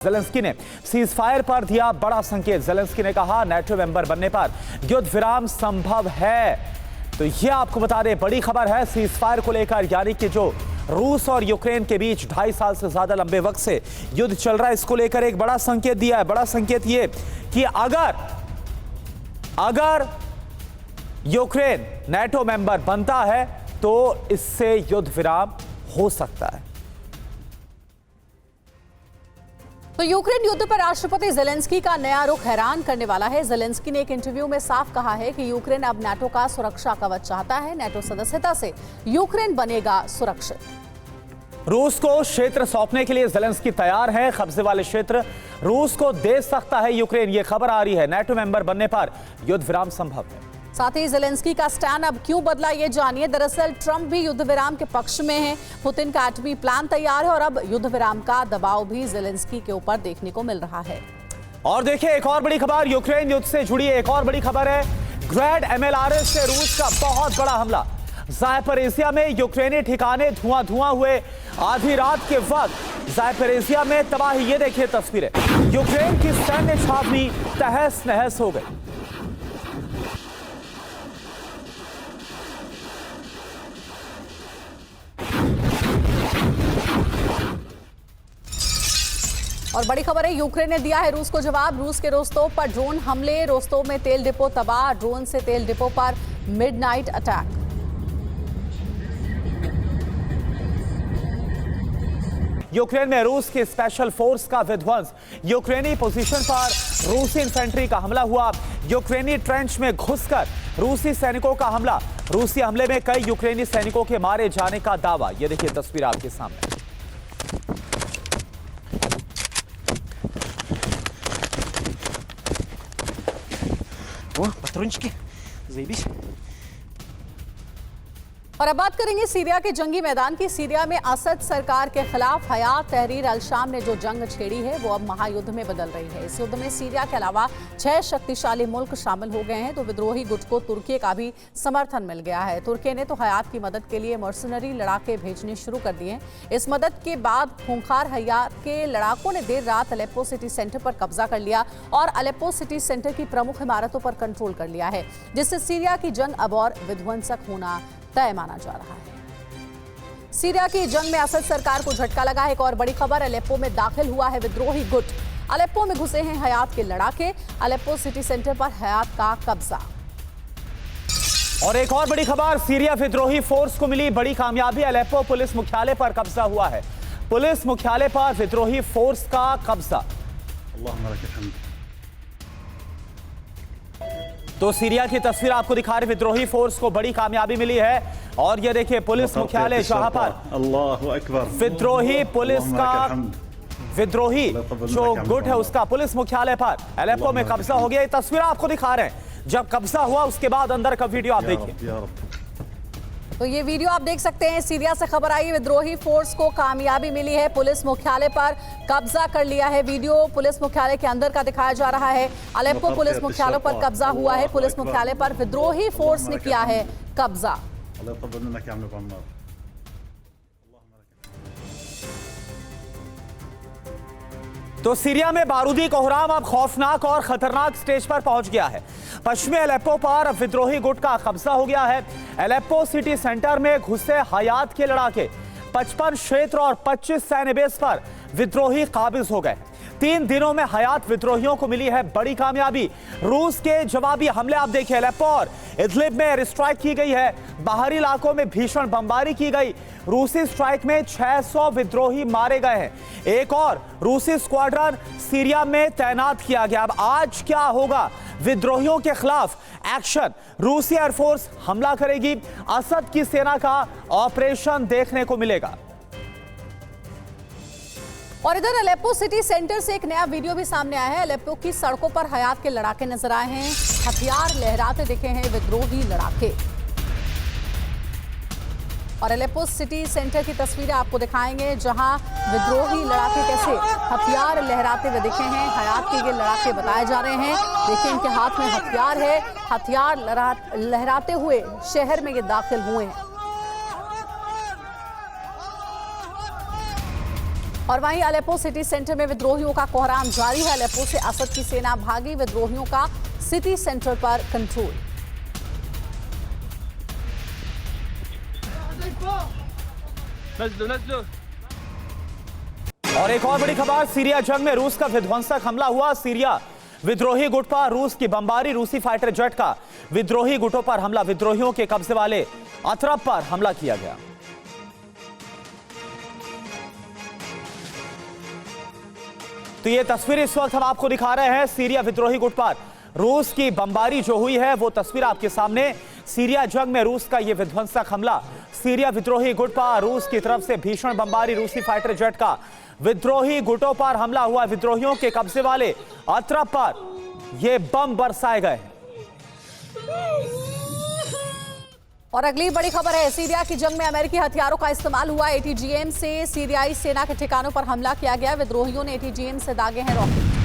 Zelensky ने cease fire पर दिया बड़ा संकेत। ज़ेलेंस्की ने कहा नेटो मेंबर बनने पर युद्ध विराम संभव है। तो यह आपको बता दें, बड़ी खबर है सीज फायर को लेकर, यानी कि जो रूस और यूक्रेन के बीच 2.5 साल से ज्यादा लंबे वक्त से युद्ध चल रहा है, इसको लेकर एक बड़ा संकेत दिया है। बड़ा संकेत यह कि अगर यूक्रेन नेटो मेंबर बनता है तो इससे युद्ध विराम हो सकता है। तो यूक्रेन युद्ध पर राष्ट्रपति ज़ेलेंस्की का नया रुख हैरान करने वाला है। ज़ेलेंस्की ने एक इंटरव्यू में साफ कहा है कि यूक्रेन अब नाटो का सुरक्षा कवच चाहता है। नाटो सदस्यता से यूक्रेन बनेगा सुरक्षित। रूस को क्षेत्र सौंपने के लिए ज़ेलेंस्की तैयार है। कब्जे वाले क्षेत्र रूस को दे सकता है यूक्रेन, ये खबर आ रही है। नाटो मेंबर बनने पर युद्ध विराम संभव है। साथ ही ज़ेलेंस्की का स्टैंड अब क्यों बदला, ये जानिए। दरअसल ट्रंप भी युद्ध विराम के पक्ष में है। पुतिन का एटमी प्लान तैयार है और अब युद्ध विराम का दबाव भी ज़ेलेंस्की के ऊपर देखने को मिल रहा है। और देखिए एक और बड़ी खबर, यूक्रेन युद्ध से जुड़ी एक और बड़ी खबर है। ग्रैड MLRS से रूस का बहुत बड़ा हमला। ज़ापोरिज़िया में यूक्रेनी ठिकाने धुआं हुए। आधी रात के वक्त ज़ापोरिज़िया में तबाही, ये देखिए तस्वीरें। यूक्रेन की सैन्य छावनी तहस नहस हो गई। और बड़ी खबर है, यूक्रेन ने दिया है रूस को जवाब। रूस के रोस्तोव पर ड्रोन हमले, रोस्तोव में तेल डिपो तबाह, ड्रोन से तेल डिपो पर मिडनाइट अटैक। यूक्रेन में रूस की स्पेशल फोर्स का विध्वंस। यूक्रेनी पोजीशन पर रूसी इन्फेंट्री का हमला हुआ। यूक्रेनी ट्रेंच में घुसकर रूसी सैनिकों का हमला। रूसी हमले में कई यूक्रेनी सैनिकों के मारे जाने का दावा। यह देखिए तस्वीर आपके सामने। Патрончики, заебись. और अब बात करेंगे सीरिया के जंगी मैदान की। सीरिया में असद सरकार के खिलाफ हयात तहरीर अल शाम ने जो जंग छेड़ी है वो अब महायुद्ध में बदल रही है। इस युद्ध में सीरिया के अलावा 6 शक्तिशाली मुल्क शामिल हो गए हैं। तो विद्रोही गुट को तुर्की का भी समर्थन मिल गया है। तुर्की ने तो हयात की मदद के लिए मर्सनरी लड़ाके भेजने शुरू कर दिए। इस मदद के बाद खूंखार हयात के लड़ाकों ने देर रात अलेप्पो सिटी सेंटर पर कब्जा कर लिया और अलेप्पो सिटी सेंटर की प्रमुख इमारतों पर कंट्रोल कर लिया है, जिससे सीरिया की जंग अब और विध्वंसक होना तय माना जा रहा है। सीरिया की जंग में असद सरकार को झटका लगा है। एक और बड़ी खबर, अलेप्पो में दाखिल हुआ है विद्रोही गुट। अलेप्पो में घुसे हैं हयात के लड़ाके। अलेप्पो सिटी सेंटर पर हयात का कब्जा। और एक और बड़ी खबर, सीरिया विद्रोही फोर्स को मिली बड़ी कामयाबी। अलेप्पो पुलिस मुख्यालय पर कब्जा हुआ है। पुलिस मुख्यालय पर विद्रोही फोर्स का कब्जा। तो सीरिया की तस्वीर आपको दिखा रहे, विद्रोही फोर्स को बड़ी कामयाबी मिली है। और ये देखिए पुलिस मुख्यालय जहां पर विद्रोही पुलिस का विद्रोही जो गुट है उसका पुलिस मुख्यालय पर अलेप्पो में कब्जा हो गया। ये तस्वीर आपको दिखा रहे हैं जब कब्जा हुआ, उसके बाद अंदर का वीडियो आप देखिए। तो ये वीडियो आप देख सकते हैं। सीरिया से खबर आई, विद्रोही फोर्स को कामयाबी मिली है, पुलिस मुख्यालय पर कब्जा कर लिया है। वीडियो पुलिस मुख्यालय के अंदर का दिखाया जा रहा है। अलेप्पो पुलिस मुख्यालय पर कब्जा हुआ है। पुलिस मुख्यालय पर विद्रोही फोर्स ने किया है कब्जा। तो सीरिया में बारूदी कोहराम अब खौफनाक और खतरनाक स्टेज पर पहुंच गया है। पश्चिमी अलेप्पो पर अब विद्रोही गुट का कब्जा हो गया है। अलेप्पो सिटी सेंटर में घुसे हयात के लड़ाके। 55 क्षेत्र और 25 सैन्य बेस पर विद्रोही काबिज हो गए। 3 दिनों में हयात विद्रोहियों को मिली है बड़ी कामयाबी। रूस के जवाबी हमले आप देखिए, अलेप्पो और इदलिब में एयर स्ट्राइक की गई है। बाहरी इलाकों में भीषण बमबारी की गई। रूसी स्ट्राइक में 600 विद्रोही मारे गए हैं। एक और रूसी स्क्वाड्रन सीरिया में तैनात किया गया। अब आज क्या होगा? विद्रोहियों के खिलाफ एक्शन। रूसी एयरफोर्स हमला करेगी। असद की सेना का ऑपरेशन देखने को मिलेगा। और इधर अलेप्पो सिटी सेंटर से एक नया वीडियो भी सामने आया है। अलेप्पो की सड़कों पर हयात के लड़ाके नजर आए हैं। हथियार लहराते दिखे हैं विद्रोही लड़ाके। और अलेप्पो सिटी सेंटर की तस्वीरें आपको दिखाएंगे, जहां विद्रोही लड़ाके कैसे हथियार लहराते हुए दिखे हैं। हयात के ये लड़ाके बताए जा रहे हैं। देखिए इनके हाथ में हथियार है। हथियार लहराते हुए शहर में ये दाखिल हुए हैं। और वहीं अलेप्पो सिटी सेंटर में विद्रोहियों का कोहराम जारी है। अलेप्पो से असद की सेना भागी, विद्रोहियों का सिटी सेंटर पर कंट्रोल। और एक और बड़ी खबर, सीरिया जंग में रूस का विध्वंसक हमला हुआ। सीरिया विद्रोही गुट पर रूस की बमबारी, रूसी फाइटर जेट का विद्रोही गुटों पर हमला, विद्रोहियों के कब्जे वाले अतरब पर हमला किया गया। तो ये तस्वीर इस वक्त हम आपको दिखा रहे हैं, सीरिया विद्रोही गुट पर रूस की बमबारी जो हुई है वो तस्वीर आपके सामने। सीरिया जंग में रूस का ये विध्वंसक हमला, सीरिया विद्रोही गुट पर रूस की तरफ से भीषण बमबारी, रूसी फाइटर जेट का विद्रोही गुटों पर हमला हुआ, विद्रोहियों के कब्जे वाले अतरब पर ये बम बरसाए गए। और अगली बड़ी खबर है, सीरिया की जंग में अमेरिकी हथियारों का इस्तेमाल हुआ। एटीजीएम से सीरियाई सेना के ठिकानों पर हमला किया गया। विद्रोहियों ने एटीजीएम से दागे हैं रॉकेट।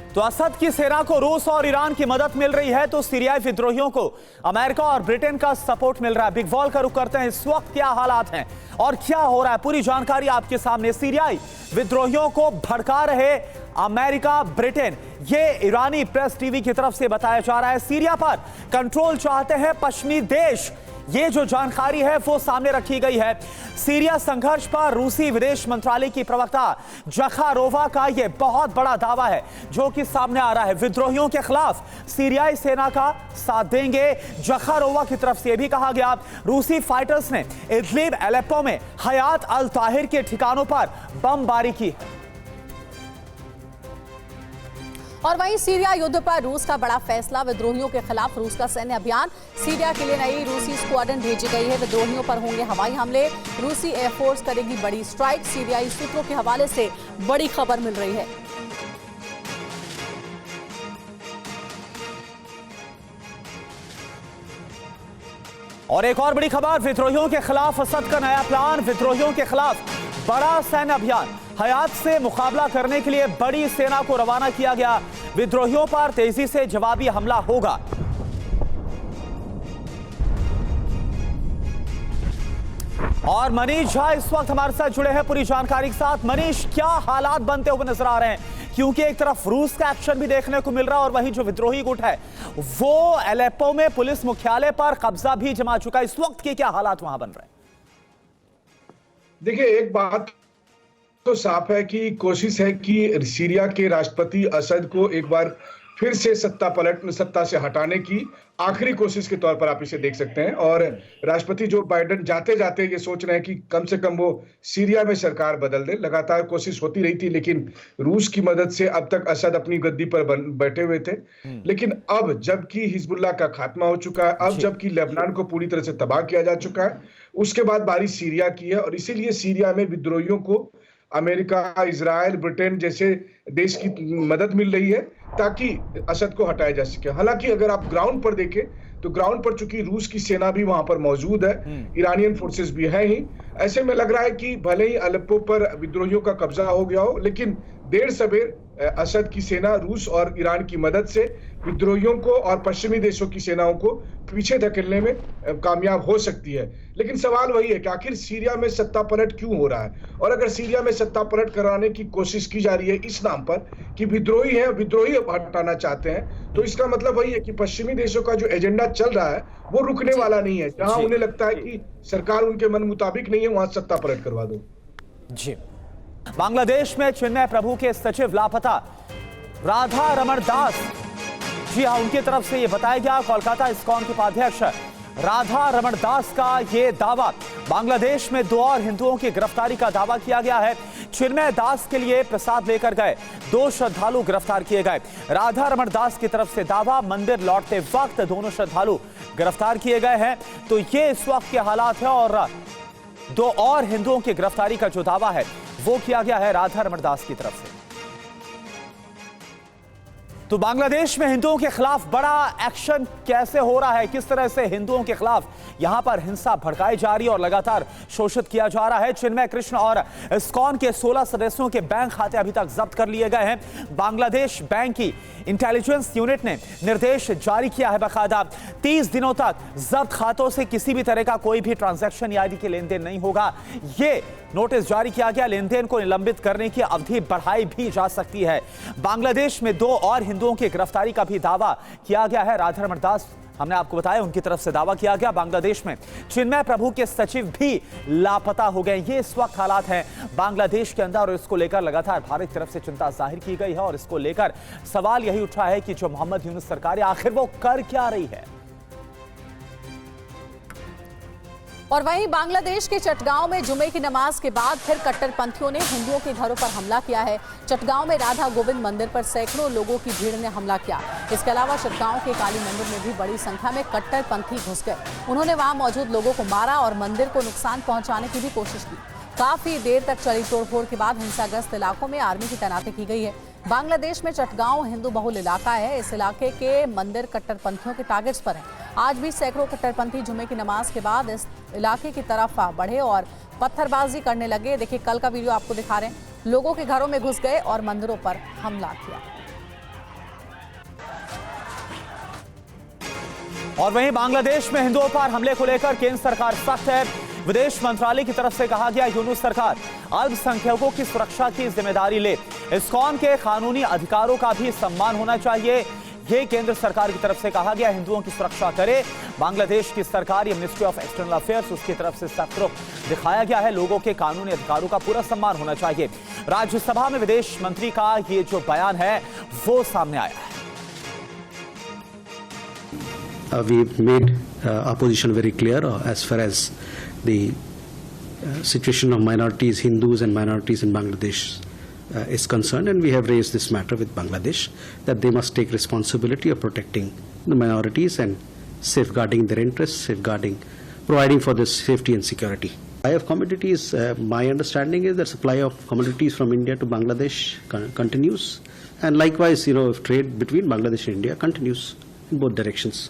तो असद की सेना को रूस और ईरान की मदद मिल रही है, तो सीरियाई विद्रोहियों को अमेरिका और ब्रिटेन का सपोर्ट मिल रहा है। बिग वॉल का रुख करते हैं, इस वक्त क्या हालात हैं और क्या हो रहा है, पूरी जानकारी आपके सामने। सीरियाई विद्रोहियों को भड़का रहे अमेरिका, ब्रिटेन, ये ईरानी प्रेस टीवी की तरफ से बताया जा रहा है। सीरिया पर कंट्रोल चाहते हैं पश्चिमी देश, ये जो जानकारी है वो सामने रखी गई है। सीरिया संघर्ष पर रूसी विदेश मंत्रालय की प्रवक्ता जखारोवा का यह बहुत बड़ा दावा है जो कि सामने आ रहा है। विद्रोहियों के खिलाफ सीरियाई सेना का साथ देंगे। जखारोवा की तरफ से यह भी कहा गया, रूसी फाइटर्स ने इदलिब, अलेप्पो में हयात अल ताहिर के ठिकानों पर बमबारी की। और वहीं सीरिया युद्ध पर रूस का बड़ा फैसला, विद्रोहियों के खिलाफ रूस का सैन्य अभियान। सीरिया के लिए नई रूसी स्क्वाड्रन भेजी गई है। विद्रोहियों पर होंगे हवाई हमले, रूसी एयरफोर्स करेगी बड़ी स्ट्राइक। सीरियाई सूत्रों के हवाले से बड़ी खबर मिल रही है। और एक और बड़ी खबर, विद्रोहियों के खिलाफ असद का नया प्लान, विद्रोहियों के खिलाफ बड़ा सैन्य अभियान। हयात से मुकाबला करने के लिए बड़ी सेना को रवाना किया गया। विद्रोहियों पर तेजी से जवाबी हमला होगा। और मनीष झा इस वक्त हमारे साथ जुड़े हैं पूरी जानकारी के साथ। मनीष, क्या हालात बनते हुए नजर आ रहे हैं, क्योंकि एक तरफ रूस का एक्शन भी देखने को मिल रहा है और वहीं जो विद्रोही गुट है वो अलेप्पो में पुलिस मुख्यालय पर कब्जा भी जमा चुका है। इस वक्त के क्या हालात वहां बन रहे हैं? देखिए, एक बात तो साफ है कि कोशिश है कि सीरिया के राष्ट्रपति असद को एक बार फिर से सत्ता से हटाने की आखिरी कोशिश के तौर पर आप इसे देख सकते हैं। और राष्ट्रपति जो बाइडेन जाते जाते ये सोच रहे हैं कि कम से कम वो सीरिया में सरकार बदल दे। लगातार कोशिश होती रही थी, लेकिन रूस की मदद से अब तक असद अपनी गद्दी पर बैठे हुए थे। लेकिन अब जबकि हिजबुल्लाह का खात्मा हो चुका है, अब जबकि लेबनान को पूरी तरह से तबाह किया जा चुका है, उसके बाद बारी सीरिया की है। और इसीलिए सीरिया में विद्रोहियों को अमेरिका, इजराइल, ब्रिटेन जैसे देश की मदद मिल रही है ताकि असद को हटाया जा सके। हालांकि अगर आप ग्राउंड पर देखें तो ग्राउंड पर चूंकि रूस की सेना भी वहां पर मौजूद है, ईरानियन फोर्सेस भी है ही, ऐसे में लग रहा है कि भले ही अलेप्पो पर विद्रोहियों का कब्जा हो गया हो, लेकिन देर सवेर असद की सेना रूस और ईरान की मदद से विद्रोहियों को और पश्चिमी देशों की सेनाओं को पीछे धकेलने में कामयाब हो सकती है। लेकिन सवाल वही है कि आखिर सीरिया में सत्ता पलट क्यों हो रहा है, और अगर सीरिया में सत्ता पलट कराने की कोशिश की जा रही है इस नाम पर कि विद्रोही हैं, विद्रोही हटाना चाहते हैं, तो इसका मतलब वही है कि पश्चिमी देशों का जो एजेंडा चल रहा है वो रुकने वाला नहीं है। जहां उन्हें लगता है कि सरकार उनके मन मुताबिक नहीं है, वहां सत्ता पलट करवा दो। जी, बांग्लादेश में चिन्मय प्रभु के सचिव लापता राधा रमण दास, जी हाँ, उनकी तरफ से यह बताया गया। कोलकाता इस्कॉन के उपाध्यक्ष राधा रमण दास का यह दावा, बांग्लादेश में 2 और हिंदुओं की गिरफ्तारी का दावा किया गया है। चिन्मय दास के लिए प्रसाद लेकर गए 2 श्रद्धालु गिरफ्तार किए गए। राधा रमण दास की तरफ से दावा, मंदिर लौटते वक्त दोनों श्रद्धालु गिरफ्तार किए गए हैं। तो ये इस वक्त के हालात है और 2 और हिंदुओं की गिरफ्तारी का जो दावा है वो किया गया है राधा रमण दास की तरफ से। तो बांग्लादेश में हिंदुओं के खिलाफ बड़ा एक्शन कैसे हो रहा है, किस तरह से हिंदुओं के खिलाफ यहां पर हिंसा भड़काई जा रही है और लगातार शोषित किया जा रहा है। चिन्मय कृष्ण और इस्कॉन के 16 सदस्यों के बैंक खाते अभी तक जब्त कर लिए गए हैं। बांग्लादेश बैंक की इंटेलिजेंस यूनिट ने निर्देश जारी किया है बाकायदा 30 दिनों तक जब्त खातों से किसी भी तरह का कोई भी ट्रांजैक्शन यानी कि लेन देन नहीं होगा। ये नोटिस जारी किया गया। लेन देन को निलंबित करने की अवधि बढ़ाई भी जा सकती है। बांग्लादेश में 2 और हिंदुओं की गिरफ्तारी का भी दावा किया गया है। राधारमण दास हमने आपको बताया, उनकी तरफ से दावा किया गया। बांग्लादेश में चिन्मय प्रभु के सचिव भी लापता हो गए। ये इस वक्त हालात हैं बांग्लादेश के अंदर और इसको लेकर लगातार भारत की तरफ से चिंता जाहिर की गई है और इसको लेकर सवाल यही उठा है कि जो मोहम्मद यूनुस सरकार है आखिर वो कर क्या रही है। और वहीं बांग्लादेश के चटगांव में जुमे की नमाज के बाद फिर कट्टरपंथियों ने हिंदुओं के घरों पर हमला किया है। चटगांव में राधा गोविंद मंदिर पर सैकड़ों लोगों की भीड़ ने हमला किया। इसके अलावा चटगांव के काली मंदिर में भी बड़ी संख्या में कट्टरपंथी घुस गए। उन्होंने वहां मौजूद लोगों को मारा और मंदिर को नुकसान पहुंचाने की भी कोशिश की। काफी देर तक चली तोड़फोड़ के बाद हिंसाग्रस्त इलाकों में आर्मी की तैनाती की गई है। बांग्लादेश में चटगांव हिंदू बहुल इलाका है। इस इलाके के मंदिर कट्टरपंथियों के टारगेट्स पर हैं। आज भी सैकड़ों कट्टरपंथी जुमे की नमाज के बाद इस इलाके की तरफ बढ़े और पत्थरबाजी करने लगे। देखिए, कल का वीडियो आपको दिखा रहे हैं। लोगों के घरों में घुस गए और मंदिरों पर हमला किया। और वहीं बांग्लादेश में हिंदुओं पर हमले को लेकर केंद्र सरकार सख्त है। विदेश मंत्रालय की तरफ से कहा गया, यूनुस सरकार अल्पसंख्यकों की सुरक्षा की जिम्मेदारी ले। इस्कॉन के कानूनी अधिकारों का भी सम्मान होना चाहिए, ये केंद्र सरकार की तरफ से कहा गया। हिंदुओं की सुरक्षा करे बांग्लादेश की सरकार, ये मिनिस्ट्री ऑफ एक्सटर्नल अफेयर्स, उसकी तरफ से सख्त रुख दिखाया गया है। लोगों के कानूनी अधिकारों का पूरा सम्मान होना चाहिए। राज्यसभा में विदेश मंत्री का ये जो बयान है वो सामने आया है। We've made our position very clear as far as the situation of minorities, Hindus and minorities in Bangladesh is concerned, and we have raised this matter with Bangladesh that they must take responsibility of protecting the minorities and safeguarding their interests, providing for their safety and security. Supply of commodities, my understanding is that supply of commodities from India to Bangladesh continues, and likewise, trade between Bangladesh and India continues in both directions.